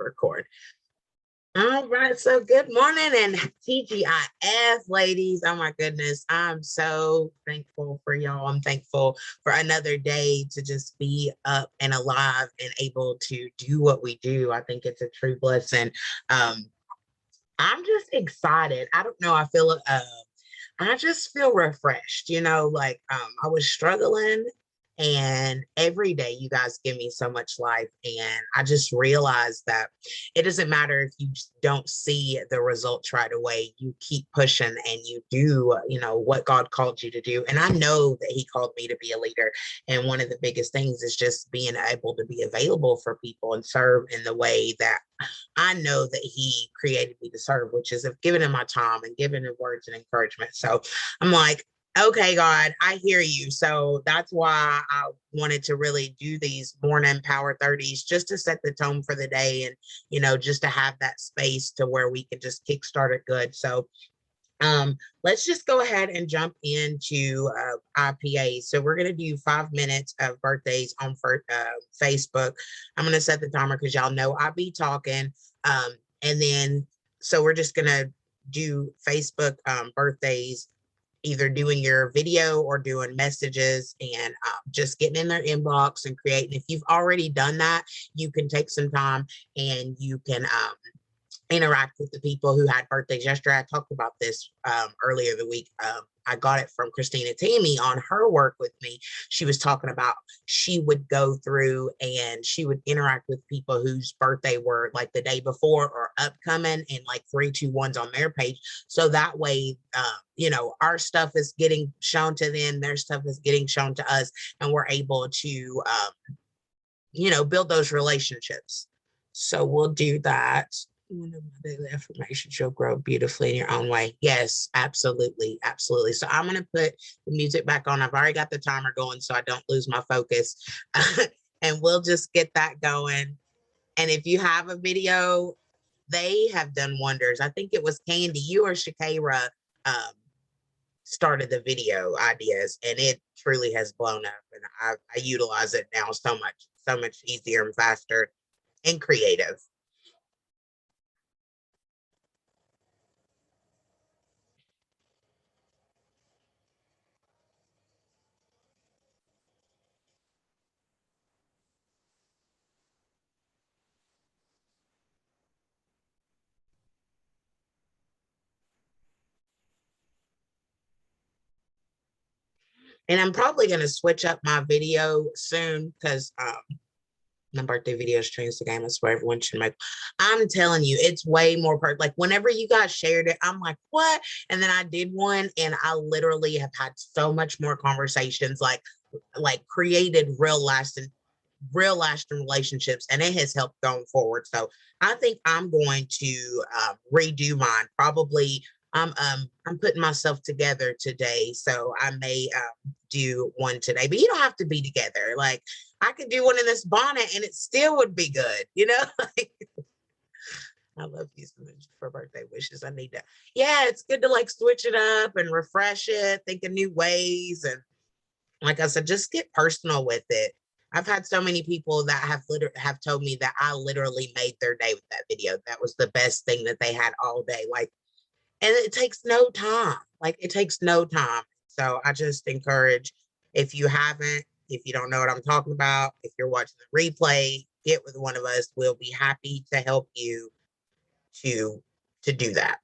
record. All right, so good morning and TGIF, ladies. Oh my goodness, I'm so thankful for y'all. I'm thankful for another day to just be up and alive and able to do what we do. I think it's a true blessing. Um, I'm just excited. I don't know. I just feel refreshed, I was struggling and every day you guys give me so much life and I just realized that it doesn't matter if you don't see the results right away. You keep pushing and you do, what God called you to do. And I know that he called me to be a leader. And one of the biggest things is just being able to be available for people and serve in the way that I know that he created me to serve, which is of giving him my time and giving him words and encouragement. So I'm like, okay, God, I hear you. So that's why I wanted to really do these morning power 30s just to set the tone for the day and, just to have that space to where we can just kickstart it good. So let's just go ahead and jump into IPA. So we're going to do 5 minutes of birthdays on Facebook. I'm going to set the timer because y'all know I be talking. And then, so we're just going to do Facebook birthdays, either doing your video or doing messages and just getting in their inbox and creating. If you've already done that, you can take some time and you can interact with the people who had birthdays yesterday. I talked about this earlier the week. I got it from Christina Tammy on her work with me. She was talking about she would go through and she would interact with people whose birthday were like the day before or upcoming and like 321s on their page. So that way, our stuff is getting shown to them, their stuff is getting shown to us, and we're able to, build those relationships. So we'll do that. One of my daily affirmations, you'll grow beautifully in your own way. Yes, absolutely. Absolutely. So I'm going to put the music back on. I've already got the timer going so I don't lose my focus. And we'll just get that going. And if you have a video, they have done wonders. I think it was Candy, you or Shakira started the video ideas, and it truly has blown up. And I utilize it now so much easier and faster and creative. And I'm probably going to switch up my video soon because my birthday videos changed the game. I swear everyone should make. I'm telling you, it's way more like whenever you guys shared it, I'm like, what? And then I did one and I literally have had so much more conversations, like created real lasting relationships, and it has helped going forward. So I think I'm going to redo mine. Probably I'm putting myself together today, so I may do one today. But you don't have to be together. Like I could do one in this bonnet, and it still would be good. I love you so much for birthday wishes. I need to. Yeah, it's good to like switch it up and refresh it, think of new ways, and like I said, just get personal with it. I've had so many people that have told me that I literally made their day with that video. That was the best thing that they had all day. Like, and it takes no time. Like, it takes no time. So I just encourage, if you haven't, if you don't know what I'm talking about, if you're watching the replay, get with one of us. We'll be happy to help you to do that.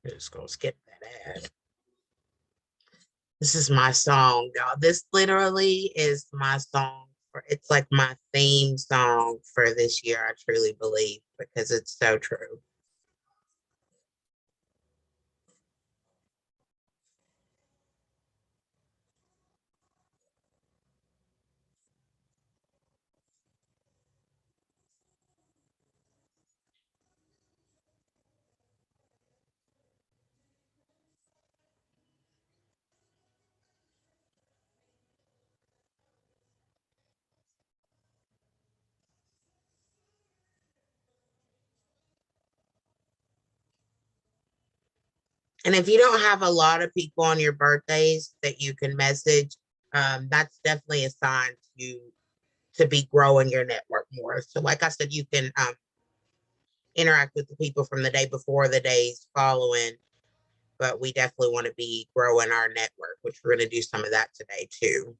Just gonna skip that ad. This is my song, y'all. This literally is my song. It's like my theme song for this year, I truly believe, because it's so true. And if you don't have a lot of people on your birthdays that you can message, that's definitely a sign to be growing your network more. So, like I said, you can interact with the people from the day before, the days following, but we definitely want to be growing our network, which we're going to do some of that today too.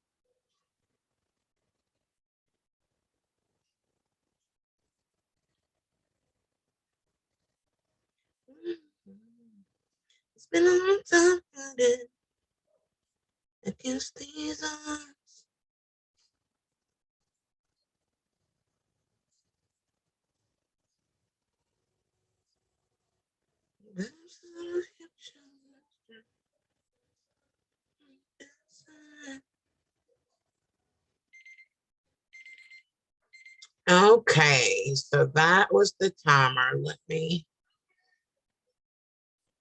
It's been a long time against these odds. Okay, so that was the timer. Let me,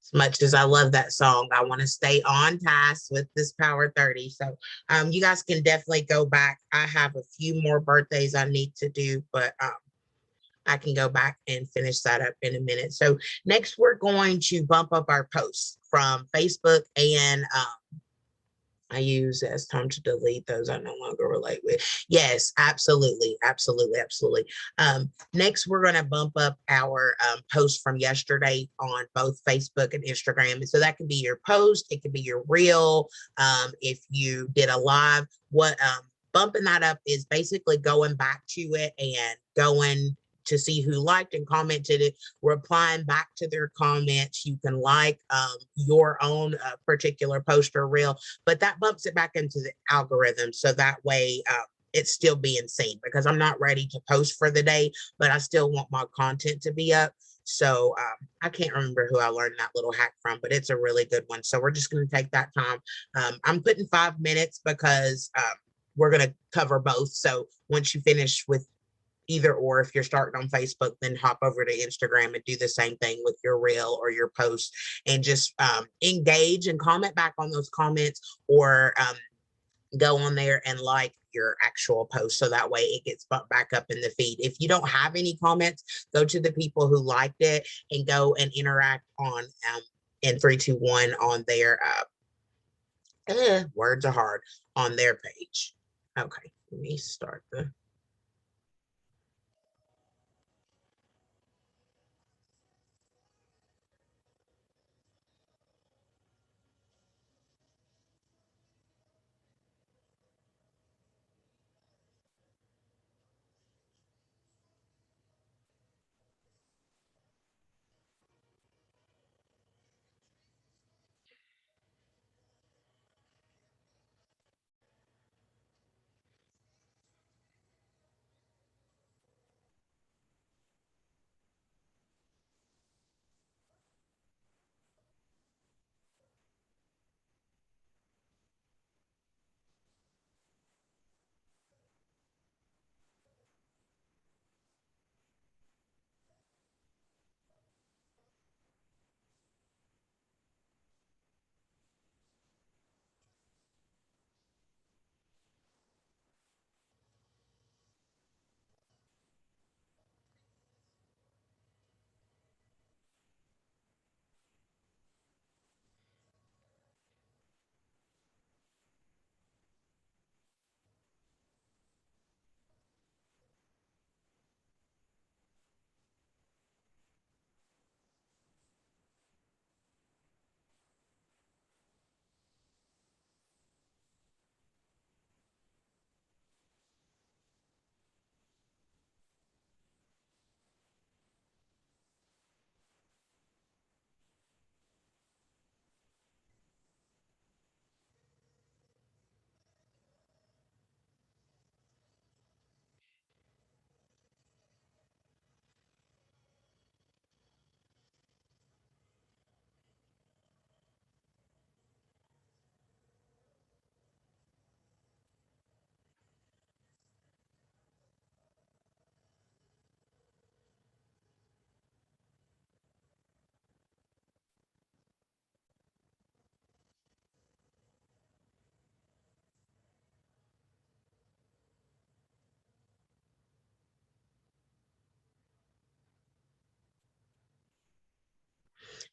as much as I love that song, I want to stay on task with this Power 30. So you guys can definitely go back. I have a few more birthdays I need to do, but I can go back and finish that up in a minute. So next we're going to bump up our posts from Facebook and I use as time to delete those I no longer relate with. Yes, absolutely, absolutely, absolutely. Next, we're going to bump up our post from yesterday on both Facebook and Instagram. And so that can be your post, it could be your reel. If you did a live, what bumping that up is basically going back to it and going to see who liked and commented it, replying back to their comments. You can like your own particular post or reel, but that bumps it back into the algorithm. So that way it's still being seen because I'm not ready to post for the day, but I still want my content to be up. So I can't remember who I learned that little hack from, but it's a really good one. So we're just going to take that time. I'm putting 5 minutes because we're going to cover both. So once you finish with either or, if you're starting on Facebook, then hop over to Instagram and do the same thing with your reel or your post and just engage and comment back on those comments, or go on there and like your actual post so that way it gets bumped back up in the feed. If you don't have any comments, go to the people who liked it and go and interact on in 321 on their words are hard, on their page. Okay, let me start the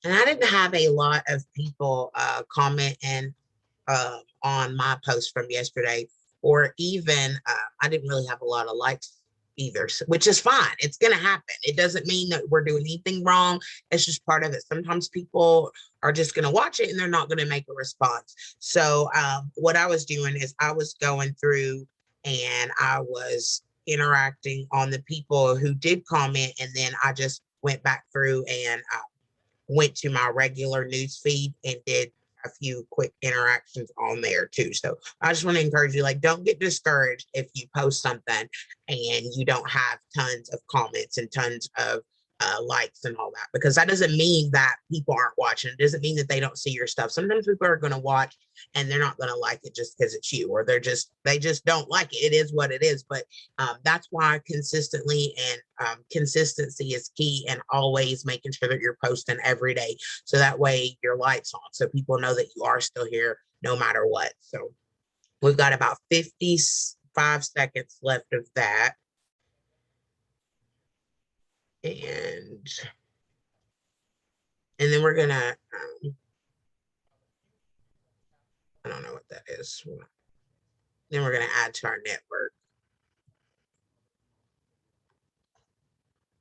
And I didn't have a lot of people comment and on my post from yesterday, or even I didn't really have a lot of likes either, which is fine. It's going to happen. It doesn't mean that we're doing anything wrong. It's just part of it. Sometimes people are just going to watch it and they're not going to make a response. So what I was doing is I was going through and I was interacting on the people who did comment, and then I just went back through and went to my regular news feed and did a few quick interactions on there too. So I just want to encourage you, like, don't get discouraged if you post something and you don't have tons of comments and tons of likes and all that, because that doesn't mean that people aren't watching. It doesn't mean that they don't see your stuff. Sometimes people are going to watch and they're not going to like it just because it's you, or they just don't like it. It is what it is. But that's why consistently and consistency is key, and always making sure that you're posting every day, so that way your light's on, so people know that you are still here no matter what. So we've got about 55 seconds left of that. And then we're gonna I don't know what that is. Then we're gonna add to our network.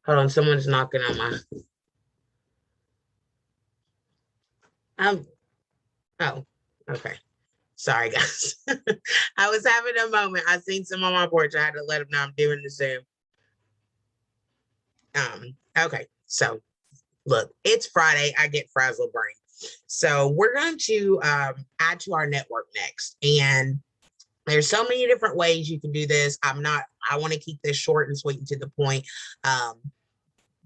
Hold on, someone's knocking on my oh, okay. Sorry, guys. I was having a moment. I seen some on my porch. I had to let them know I'm doing the Zoom. Okay, so look, it's Friday. I get frazzled brain. So we're going to add to our network next. And there's so many different ways you can do this. I want to keep this short and sweet and to the point.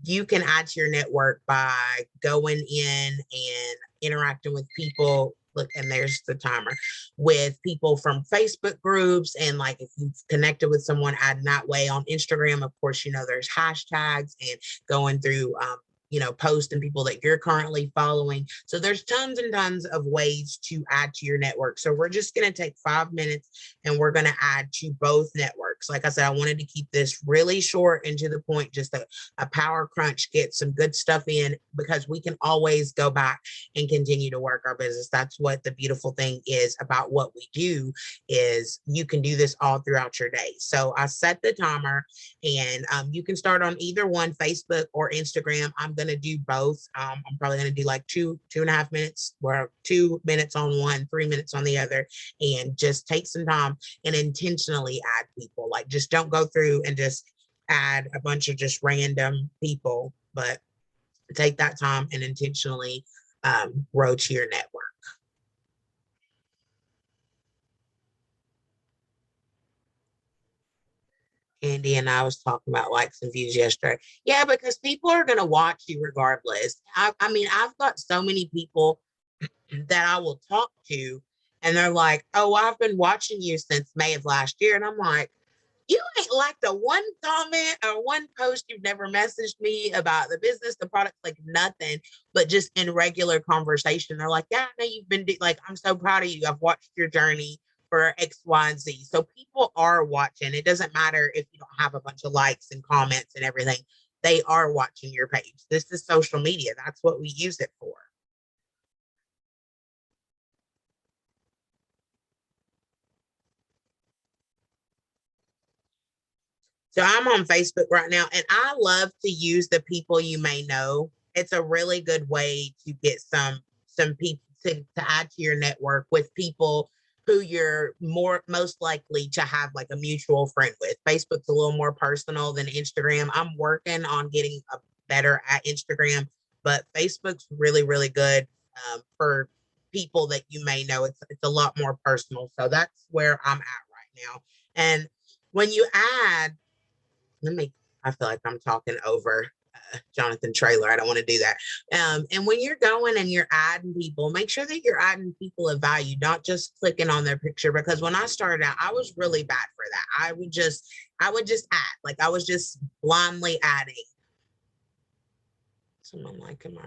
You can add to your network by going in and interacting with people. Look, and there's the timer, with people from Facebook groups. And like, if you've connected with someone, adding that way. On Instagram, of course, there's hashtags, and going through posts and people that you're currently following. So there's tons and tons of ways to add to your network. So we're just going to take 5 minutes and we're going to add to both networks. Like I said, I wanted to keep this really short and to the point, just a power crunch, get some good stuff in, because we can always go back and continue to work our business. That's what the beautiful thing is about what we do, is you can do this all throughout your day. So I set the timer, and you can start on either one, Facebook or Instagram. I'm going to do both. I'm probably going to do like 2.5 minutes, or 2 minutes on one, 3 minutes on the other, and just take some time and intentionally add people. Like, just don't go through and just add a bunch of just random people, but take that time and intentionally grow to your network. Andy and I was talking about likes and views yesterday. Yeah, because people are going to watch you regardless. I mean, I've got so many people that I will talk to, and they're like, "Oh, I've been watching you since May of last year." And I'm like, "You ain't liked a one comment or one post. You've never messaged me about the business, the product, like nothing, but just in regular conversation." They're like, "Yeah, I know you've been like, I'm so proud of you. I've watched your journey for X, Y, and Z." So people are watching. It doesn't matter if you don't have a bunch of likes and comments and everything. They are watching your page. This is social media. That's what we use it for. So I'm on Facebook right now, and I love to use the people you may know. It's a really good way to get some people to add to your network with people who you're most likely to have like a mutual friend with. Facebook's a little more personal than Instagram. I'm working on getting better at Instagram, but Facebook's really, really good for people that you may know. It's a lot more personal. So that's where I'm at right now. And when you add, I feel like I'm talking over Jonathan Traylor. I don't want to do that. And when you're going and you're adding people, make sure that you're adding people of value, not just clicking on their picture. Because when I started out, I was really bad for that. I would just add, like I was just blindly adding. Someone like him.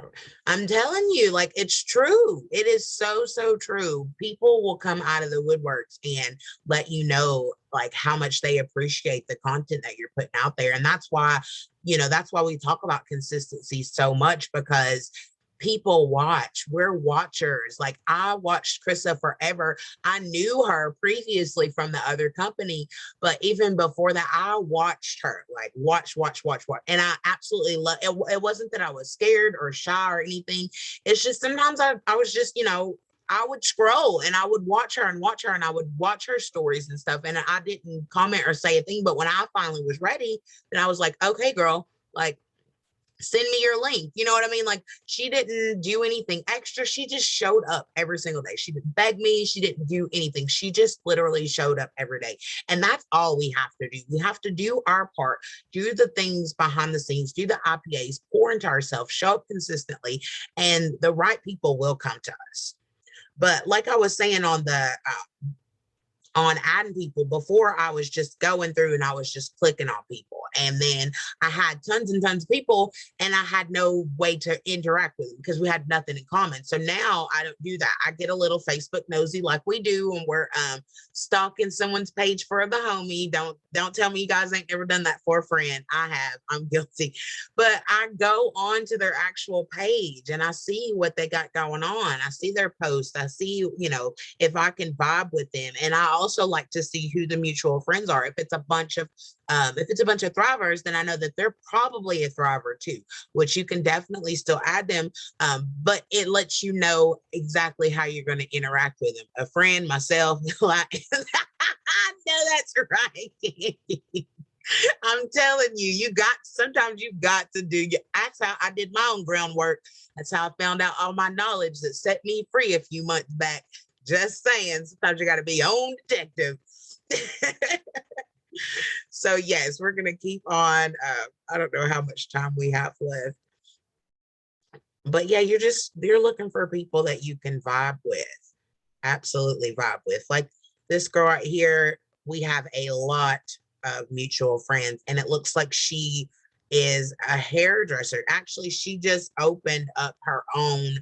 I'm telling you, like, it's true. It is so, so true. People will come out of the woodworks and let you know like how much they appreciate the content that you're putting out there. And that's why we talk about consistency so much, because people watch. We're watchers. Like I watched Krista forever. I knew her previously from the other company, but even before that, I watched her, like watch. And I absolutely love it. It wasn't that I was scared or shy or anything. It's just sometimes I was just, I would scroll and I would watch her and I would watch her stories and stuff. And I didn't comment or say a thing. But when I finally was ready, then I was like, okay, girl, like send me your link. You know what I mean? Like she didn't do anything extra. She just showed up every single day. She didn't beg me. She didn't do anything. She just literally showed up every day. And that's all we have to do. We have to do our part, do the things behind the scenes, do the IPAs, pour into ourselves, show up consistently, and the right people will come to us. But like I was saying on adding people before, I was just going through and I was just clicking on people. And then I had tons and tons of people and I had no way to interact with them because we had nothing in common. So now I don't do that. I get a little Facebook nosy like we do when we're stalking someone's page for the homie. Don't tell me you guys ain't never done that for a friend. I have. I'm guilty. But I go on to their actual page and I see what they got going on. I see their posts. I see, if I can vibe with them. And I also like to see who the mutual friends are. If it's a bunch of thrivers, then I know that they're probably a thriver too, which you can definitely still add them. But it lets you know exactly how you're going to interact with them. A friend, myself, like, I know that's right. I'm telling you, sometimes you got to do. That's how I did my own groundwork. That's how I found out all my knowledge that set me free a few months back. Just saying, sometimes you got to be your own detective. So yes, we're gonna keep on. I don't know how much time we have left, but yeah, you're looking for people that you can vibe with, absolutely vibe with. Like this girl right here, we have a lot of mutual friends, and it looks like she is a hairdresser. Actually, she just opened up her own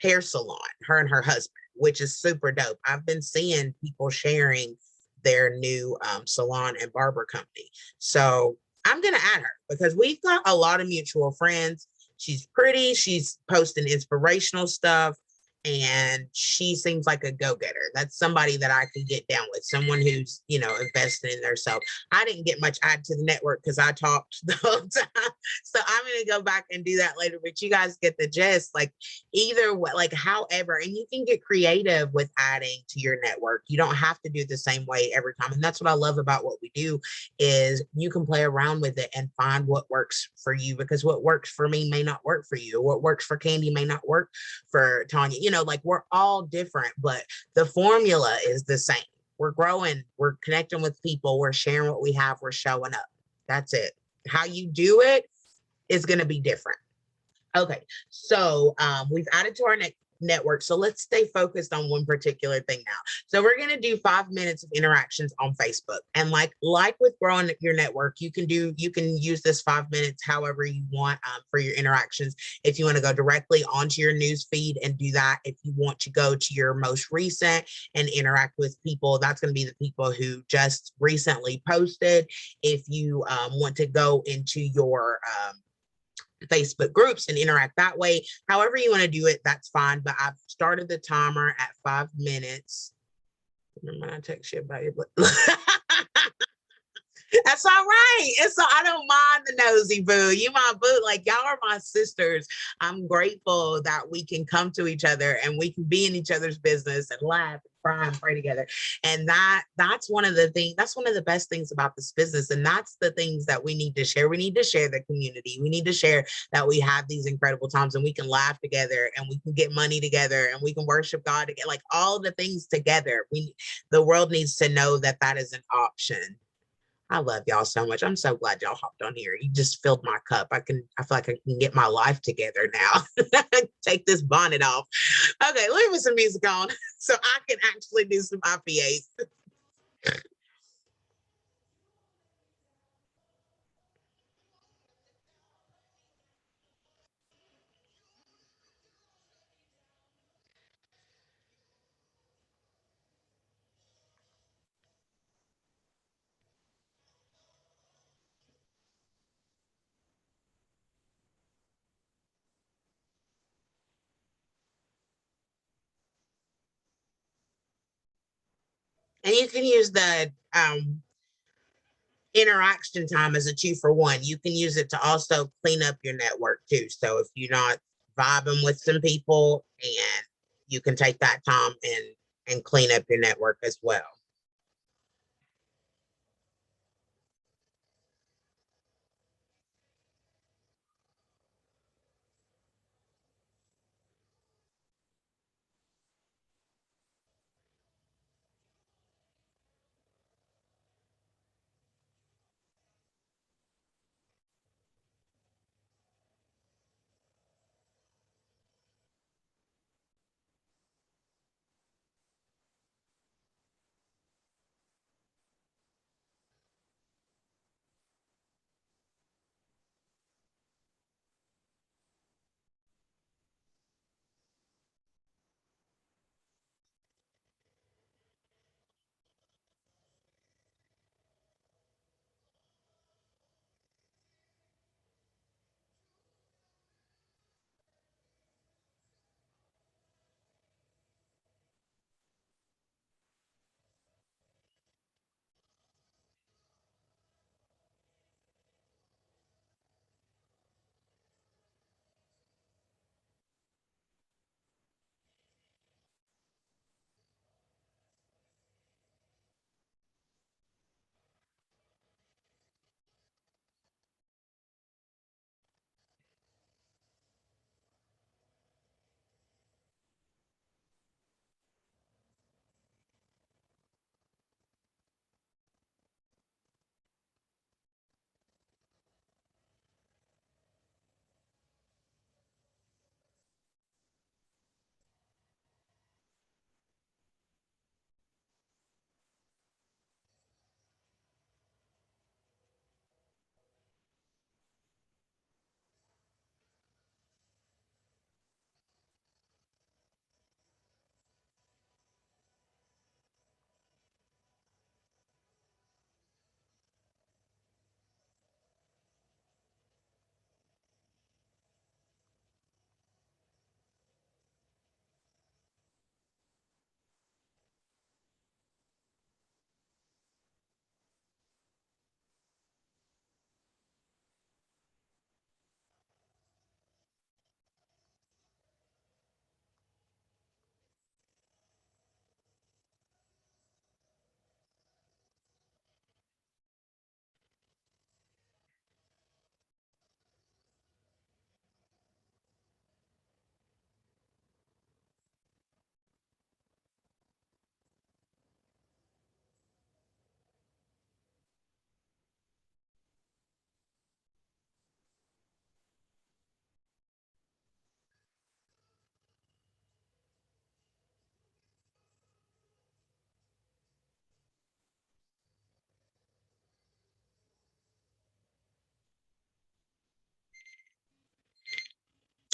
hair salon, her and her husband, which is super dope. I've been seeing people sharing their new salon and barber company. So I'm going to add her because we've got a lot of mutual friends. She's pretty. She's posting inspirational stuff and she seems like a go-getter. That's somebody that I can get down with, someone who's, invested in themselves. I didn't get much add to the network because I talked the whole time. So I'm going to go back and do that later, but you guys get the gist. Like either way, like however, and you can get creative with adding to your network. You don't have to do it the same way every time. And that's what I love about what we do is you can play around with it and find what works for you, because what works for me may not work for you. What works for Candy may not work for Tanya. Like we're all different, but the formula is the same. We're growing, we're connecting with people, we're sharing what we have, we're showing up. That's it. How you do it is going to be different. Okay, so we've added to our network. So let's stay focused on one particular thing now. So we're going to do 5 minutes of interactions on Facebook. And like with growing your network, you can use this 5 minutes however you want for your interactions. If you want to go directly onto your news feed and do that, if you want to go to your most recent and interact with people, that's going to be the people who just recently posted. If you want to go into your Facebook groups and interact that way. However you want to do it, that's fine. But I've started the timer at 5 minutes. I'm gonna text you about it. That's all right. And so I don't mind the nosy boo. You my boo. Like y'all are my sisters. I'm grateful that we can come to each other and we can be in each other's business and laugh and cry and pray together. And that's one of the things, that's one of the best things about this business. And that's the things that we need to share. We need to share the community. We need to share that we have these incredible times and we can laugh together and we can get money together and we can worship God together, like all the things together. The world needs to know that that is an option. I love y'all so much. I'm so glad y'all hopped on here. You just filled my cup. I feel like I can get my life together now. Take this bonnet off. Okay, let me put some music on so I can actually do some IPAs. And you can use the interaction time as a 2 for 1. You can use it to also clean up your network too. So if you're not vibing with some people, and you can take that time and clean up your network as well.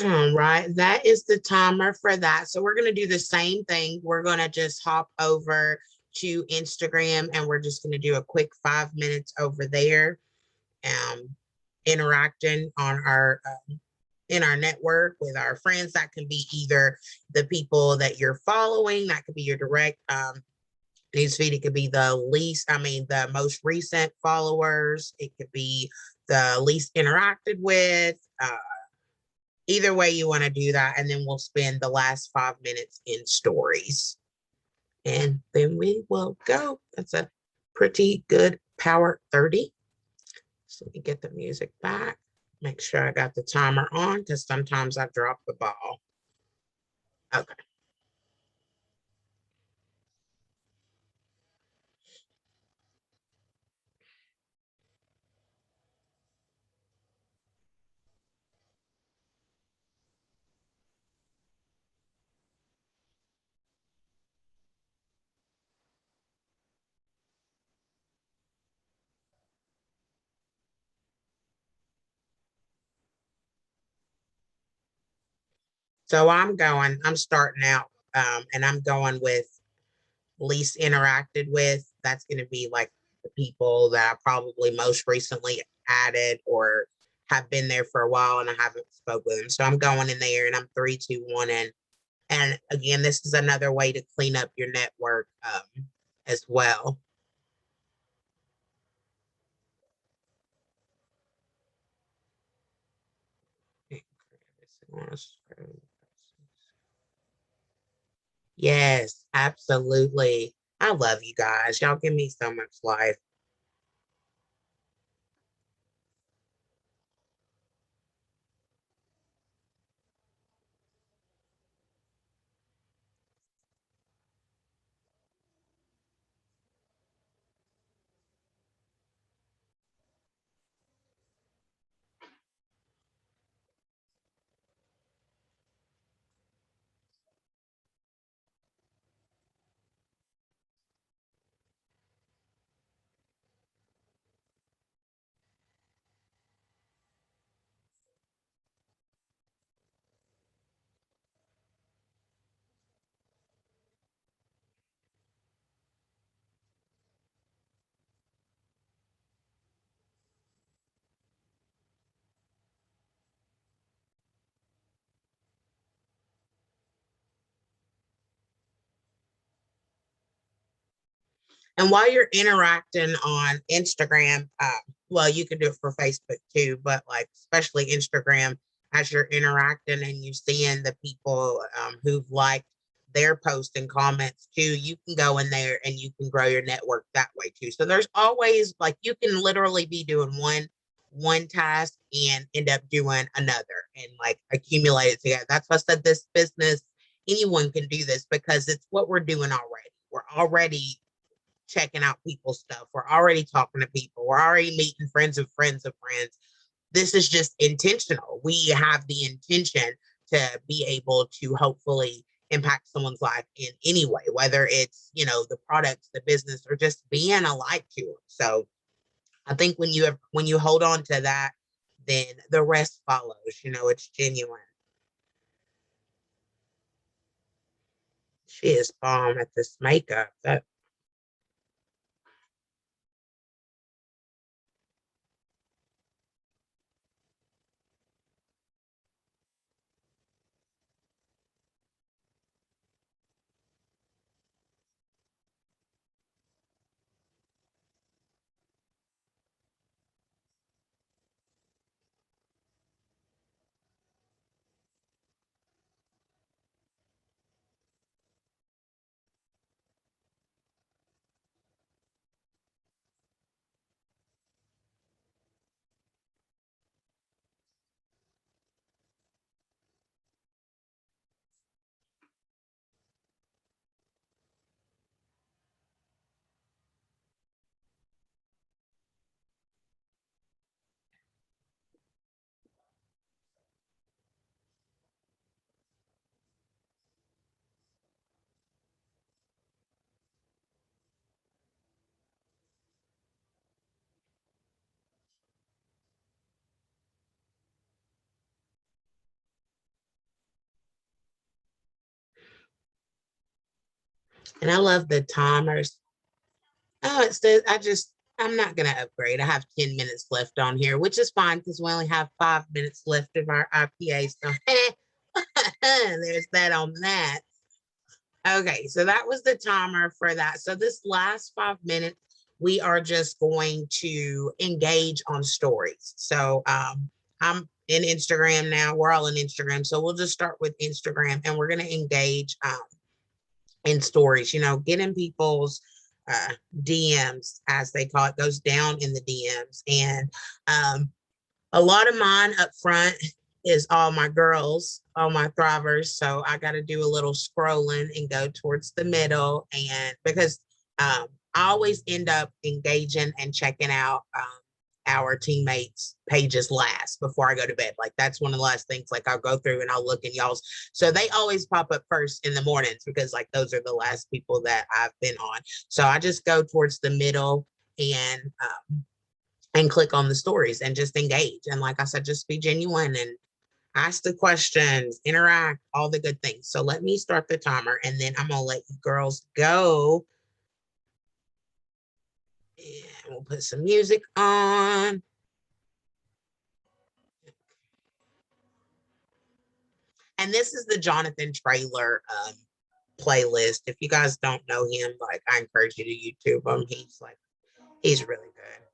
All right, that is the timer for that. So we're going to do the same thing. We're going to just hop over to Instagram, and we're just going to do a quick 5 minutes over there, um, interacting on our in our network with our friends. That can be either the people that you're following, that could be your direct newsfeed. It could be the most recent followers. It could be the least interacted with. Either way you want to do that, and then we'll spend the last 5 minutes in stories, and then we will go. That's a pretty good power 30. So let me get the music back, make sure I got the timer on, because sometimes I drop the ball. Okay. So I'm starting out, and I'm going with least interacted with. That's going to be like the people that I probably most recently added or have been there for a while and I haven't spoke with them. So I'm going in there, and I'm 3, 2, 1, and again, this is another way to clean up your network. as well. Yes, absolutely. I love you guys. Y'all give me so much life. And while you're interacting on Instagram, well, you can do it for Facebook too, but like especially Instagram, as you're interacting and you're seeing the people who've liked their posts and comments too, you can go in there and you can grow your network that way too. So there's always like you can literally be doing one task and end up doing another and like accumulate it together. That's why I said this business, anyone can do this because it's what we're doing already. We're already checking out people's stuff. We're already talking to people. We're already meeting friends of friends of friends. This is just intentional. We have the intention to be able to hopefully impact someone's life in any way, whether it's, the products, the business, or just being a light to them. So I think when you hold on to that, then the rest follows. It's genuine. She is bomb at this makeup. That and I love the timers. Oh, it says I'm not gonna upgrade. I have 10 minutes left on here, which is fine because we only have 5 minutes left of our IPA. So there's that on that. Okay, so that was the timer for that. So this last 5 minutes, we are just going to engage on stories. So I'm in Instagram now. We're all in Instagram. So we'll just start with Instagram and we're gonna engage in stories, getting people's uh, DMs, as they call it, goes down in the DMs. And a lot of mine up front is all my girls, all my thrivers. So I got to do a little scrolling and go towards the middle. And because I always end up engaging and checking out our teammates' pages last before I go to bed. Like that's one of the last things. Like I'll go through and I'll look in y'all's. So they always pop up first in the mornings because like those are the last people that I've been on. So I just go towards the middle and click on the stories and just engage. And like I said, just be genuine and ask the questions, interact, all the good things. So let me start the timer and then I'm gonna let you girls go. And we'll put some music on. And this is the Jonathan trailer. playlist. If you guys don't know him, like I encourage you to YouTube him. He's really good.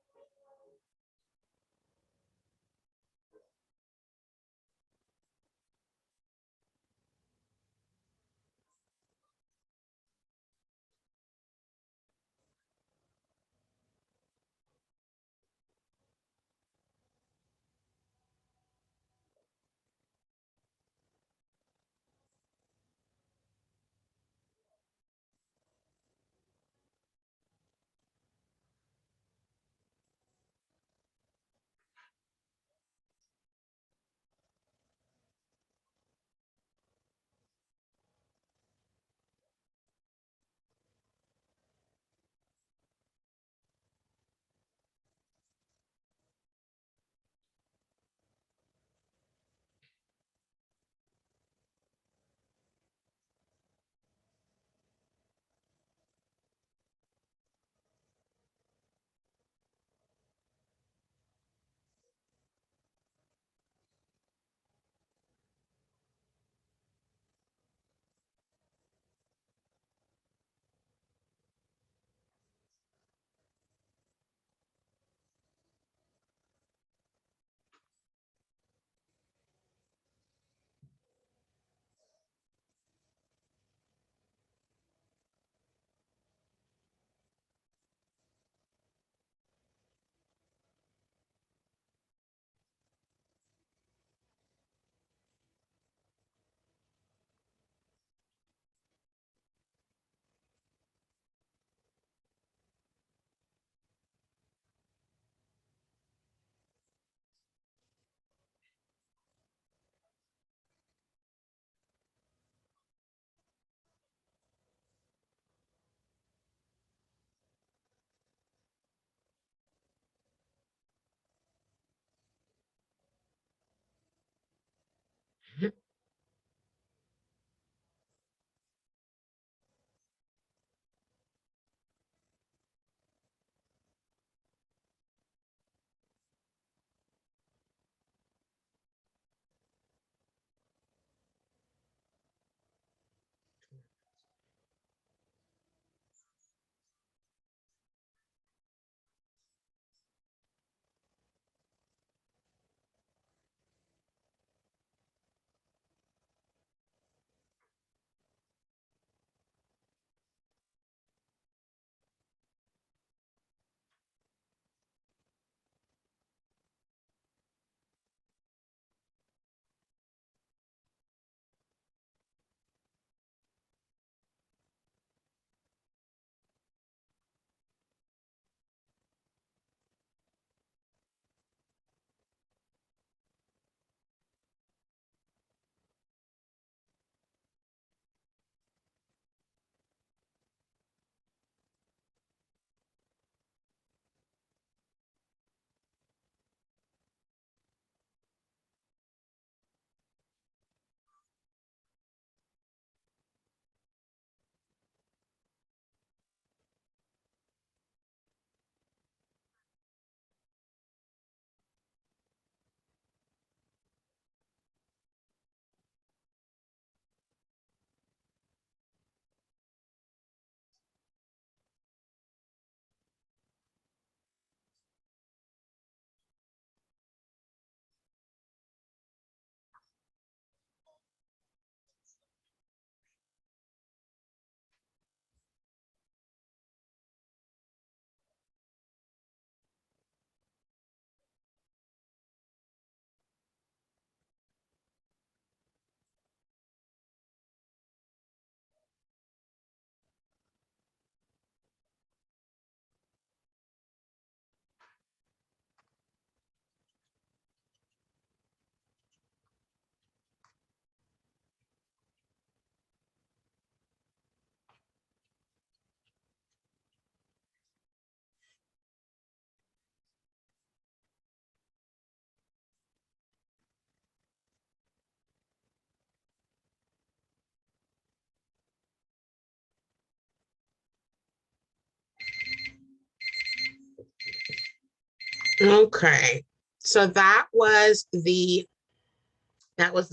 Okay. So that was the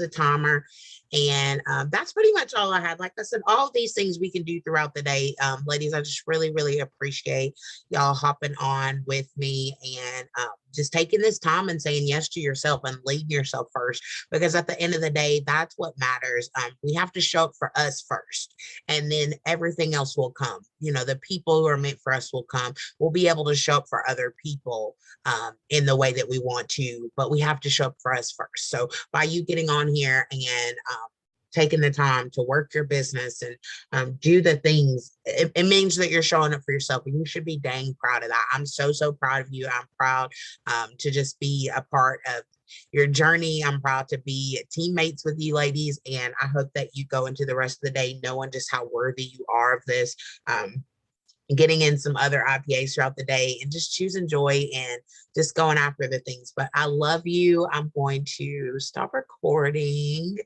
timer. And that's pretty much all I had. Like I said, all these things we can do throughout the day. Ladies, I just really, really appreciate y'all hopping on with me and just taking this time and saying yes to yourself and leading yourself first. Because at the end of the day, that's what matters. We have to show up for us first, and then everything else will come. You know, the people who are meant for us will come. We'll be able to show up for other people in the way that we want to, but we have to show up for us first. So by you getting on here and taking the time to work your business and do the things, it means that you're showing up for yourself, and you should be dang proud of that. I'm so, so proud of you. I'm proud to just be a part of your journey. I'm proud to be teammates with you ladies, and I hope that you go into the rest of the day knowing just how worthy you are of this. Getting in some other IPAs throughout the day and just choosing joy and just going after the things. But I love you. I'm going to stop recording